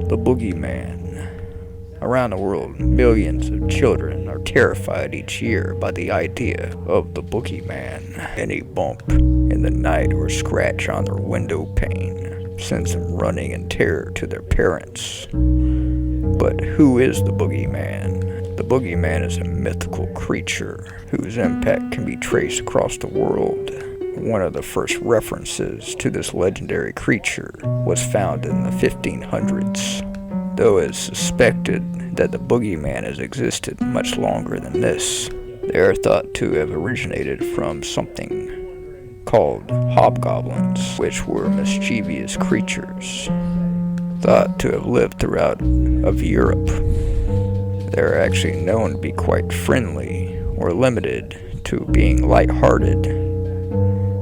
The Boogeyman. Around the world, millions of children are terrified each year by the idea of the Boogeyman. Any bump in the night or scratch on their window pane sends them running in terror to their parents. But who is the Boogeyman? The Boogeyman is a mythical creature whose impact can be traced across the world. One of the first references to this legendary creature was found in the 1500s. Though it is suspected that the Boogeyman has existed much longer than this, they are thought to have originated from something called hobgoblins, which were mischievous creatures thought to have lived throughout of Europe. They are actually known to be quite friendly or limited to being lighthearted,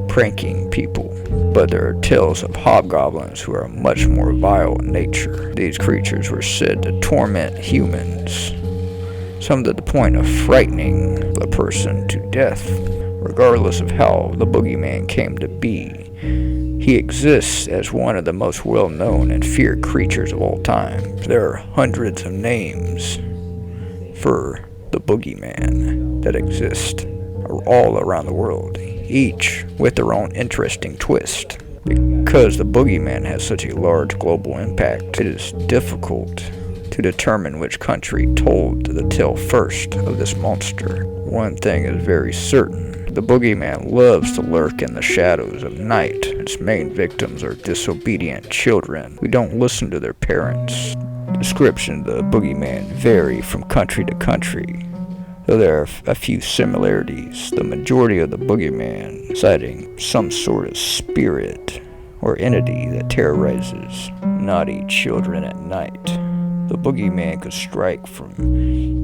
pranking people. But there are tales of hobgoblins who are much more vile in nature. These creatures were said to torment humans, some to the point of frightening a person to death. Regardless of how the Boogeyman came to be, he exists as one of the most well-known and feared creatures of all time. There are hundreds of names for the Boogeyman that exist all around the world, each with their own interesting twist. Because the Boogeyman has such a large global impact, it is difficult to determine which country told the tale first of this monster. One thing is very certain: the Boogeyman loves to lurk in the shadows of night. Its main victims are disobedient children who don't listen to their parents. Descriptions of the Boogeyman vary from country to country. Though there are a few similarities, the majority of the Boogeyman citing some sort of spirit or entity that terrorizes naughty children at night. The Boogeyman could strike from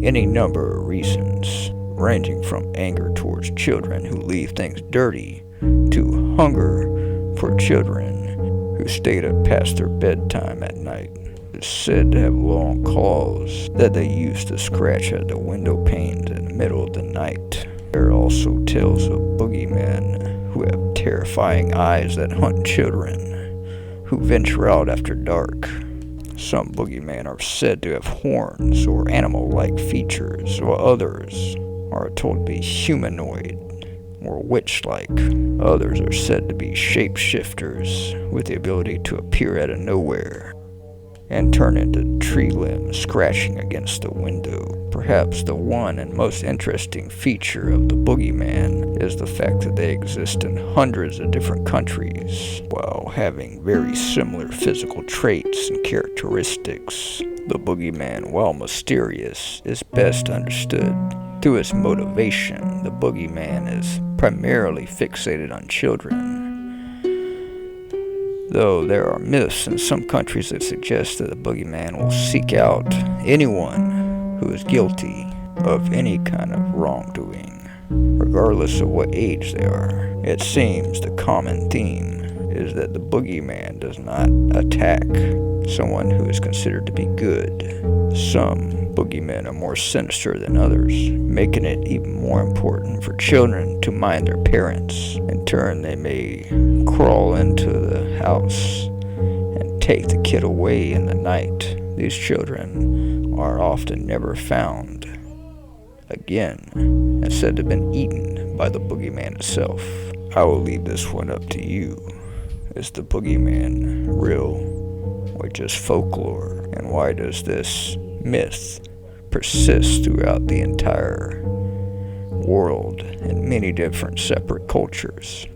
any number of reasons, ranging from anger towards children who leave things dirty to hunger for children who stayed up past their bedtime at night. Is said to have long claws that they use to scratch at the window panes in the middle of the night. There are also tales of Boogeymen who have terrifying eyes that hunt children who venture out after dark. Some Boogeymen are said to have horns or animal-like features, while others are told to be humanoid or witch-like. Others are said to be shapeshifters with the ability to appear out of nowhere and turn into tree limbs scratching against the window. Perhaps the one and most interesting feature of the Boogeyman is the fact that they exist in hundreds of different countries while having very similar physical traits and characteristics. The Boogeyman, while mysterious, is best understood through its motivation. The Boogeyman is primarily fixated on children, though there are myths in some countries that suggest that the Boogeyman will seek out anyone who is guilty of any kind of wrongdoing, regardless of what age they are. It seems the common theme is that the Boogeyman does not attack someone who is considered to be good. Some Boogeymen are more sinister than others, making it even more important for children to mind their parents. In turn, they may crawl into the house and take the kid away in the night. These children are often never found again and said to have been eaten by the Boogeyman itself. I will leave this one up to you. Is the Boogeyman real or just folklore? And why does this myth persist throughout the entire world in many different separate cultures?